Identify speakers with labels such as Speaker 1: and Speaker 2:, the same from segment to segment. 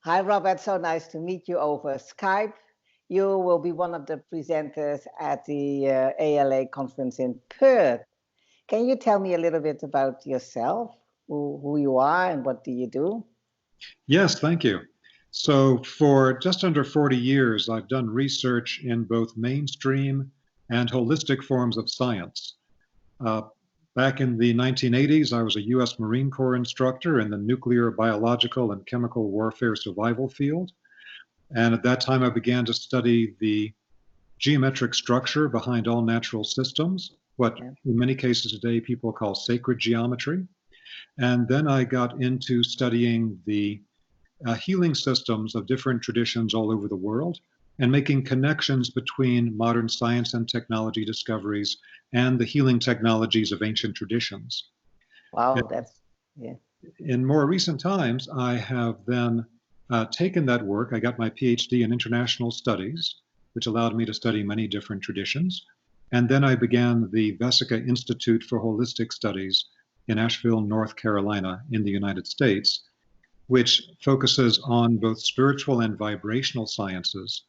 Speaker 1: Hi, Robert. So nice to meet you over Skype. You will be one of the presenters at the ALA conference in Perth. Can you tell me a little bit about yourself, who you are and what do you do?
Speaker 2: Yes, thank you. So for just under 40 years, I've done research in both mainstream and holistic forms of science. Uh, Back in the 1980s, I was a U.S. Marine Corps instructor in the nuclear, biological, and chemical warfare survival field. And at that time, I began to study the geometric structure behind all natural systems, what in many cases today people call sacred geometry. And then I got into studying the healing systems of different traditions all over the world and making connections between modern science and technology discoveries and the healing technologies of ancient traditions.
Speaker 1: Wow,
Speaker 2: In more recent times, I have then taken that work. I got my PhD in international studies, which allowed me to study many different traditions. And then I began the Vesica Institute for Holistic Studies in Asheville, North Carolina, in the United States, which focuses on both spiritual and vibrational sciences.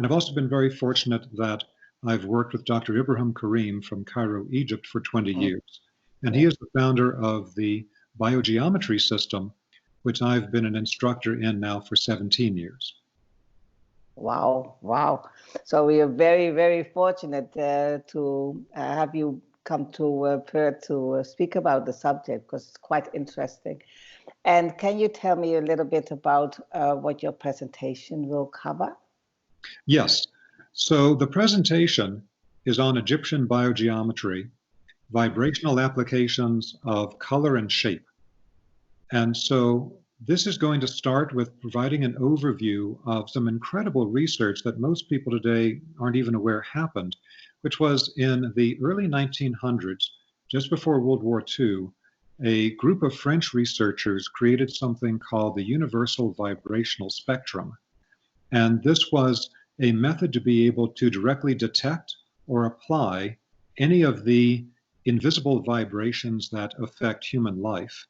Speaker 2: And I've also been very fortunate that I've worked with Dr. Ibrahim Karim from Cairo, Egypt for 20 years. And he is the founder of the BioGeometry system, which I've been an instructor in now for 17 years.
Speaker 1: Wow, wow. So we are very, very fortunate to have you come to Perth to speak about the subject because it's quite interesting. And can you tell me a little bit about what your presentation will cover?
Speaker 2: Yes. So the presentation is on Egyptian biogeometry, vibrational applications of color and shape. And so this is going to start with providing an overview of some incredible research that most people today aren't even aware happened, which was in the early 1900s, just before World War II, a group of French researchers created something called the universal vibrational spectrum. And this was a method to be able to directly detect or apply any of the invisible vibrations that affect human life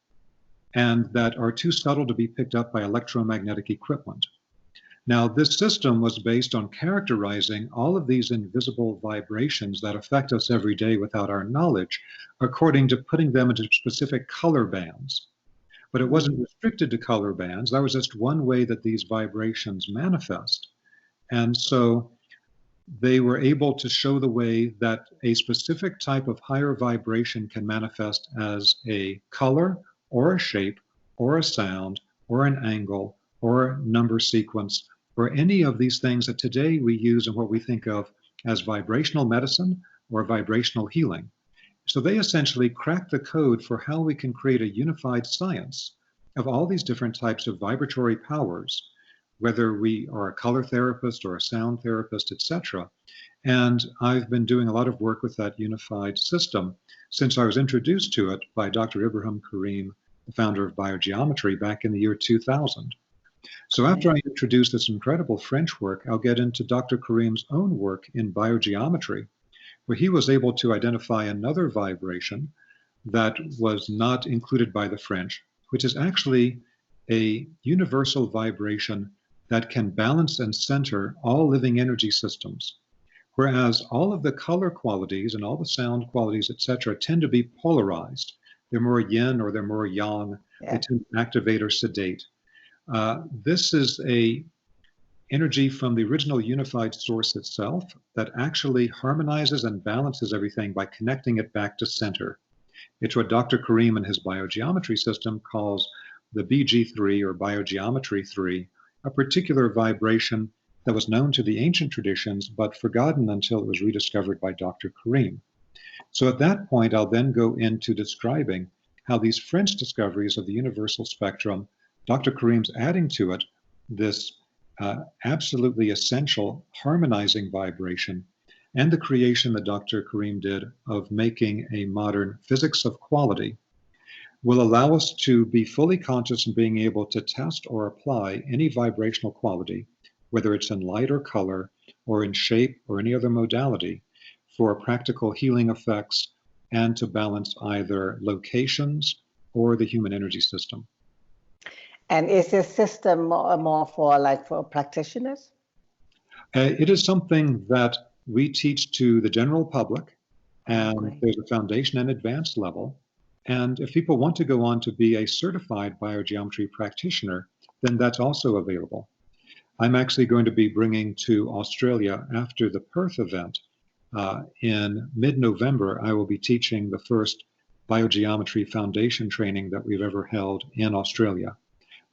Speaker 2: and that are too subtle to be picked up by electromagnetic equipment. Now, this system was based on characterizing all of these invisible vibrations that affect us every day without our knowledge, according to putting them into specific color bands. But it wasn't restricted to color bands. That was just one way that these vibrations manifest. And so they were able to show the way that a specific type of higher vibration can manifest as a color or a shape or a sound or an angle or a number sequence or any of these things that today we use in what we think of as vibrational medicine or vibrational healing. So they essentially cracked the code for how we can create a unified science of all these different types of vibratory powers, whether we are a color therapist or a sound therapist, etc. And I've been doing a lot of work with that unified system since I was introduced to it by Dr. Ibrahim Karim, the founder of BioGeometry, back in the year 2000. So after I introduce this incredible French work, I'll get into Dr. Karim's own work in biogeometry, where he was able to identify another vibration that was not included by the French, which is actually a universal vibration that can balance and center all living energy systems. Whereas all of the color qualities and all the sound qualities, etc., tend to be polarized. They're more yin or they're more yang. They tend to activate or sedate. This is a energy from the original unified source itself that actually harmonizes and balances everything by connecting it back to center. It's what Dr. Karim and his biogeometry system calls the BG3 or biogeometry 3, a particular vibration that was known to the ancient traditions but forgotten until it was rediscovered by Dr. Karim. So at that point, I'll then go into describing how these French discoveries of the universal spectrum, Dr. Karim's adding to it this absolutely essential harmonizing vibration, and the creation that Dr. Karim did of making a modern physics of quality, will allow us to be fully conscious in being able to test or apply any vibrational quality, whether it's in light or color, or in shape or any other modality, for practical healing effects and to balance either locations or the human energy system.
Speaker 1: And is this system more for practitioners?
Speaker 2: It is something that we teach to the general public, and
Speaker 1: Great.
Speaker 2: there's a foundation and advanced level. And if people want to go on to be a certified biogeometry practitioner, then that's also available. I'm actually going to be bringing to Australia after the Perth event. In mid-November, I will be teaching the first biogeometry foundation training that we've ever held in Australia.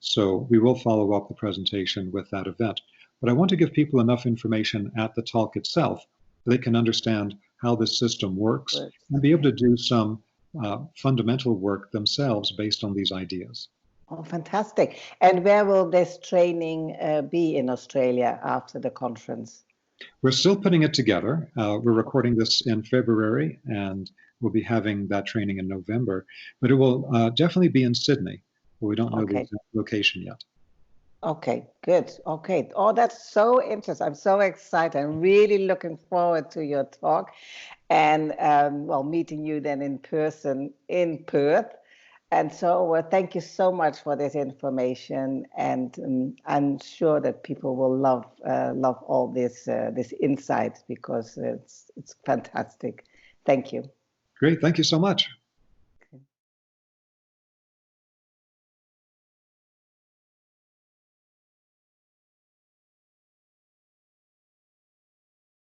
Speaker 2: So we will follow up the presentation with that event. But I want to give people enough information at the talk itself so they can understand how this system works and be able to do some fundamental work themselves based on these ideas.
Speaker 1: Oh, fantastic. And where will this training be in Australia after the conference?
Speaker 2: We're still putting it together. We're recording this in February, and we'll be having that training in November. But it will definitely be in Sydney. We don't know the exact location yet.
Speaker 1: Okay, good. Okay. Oh, that's so interesting. I'm so excited. I'm really looking forward to your talk and, well, meeting you then in person in Perth. And so thank you so much for this information. And I'm sure that people will love all this insights because it's fantastic. Thank you.
Speaker 2: Great. Thank you so much.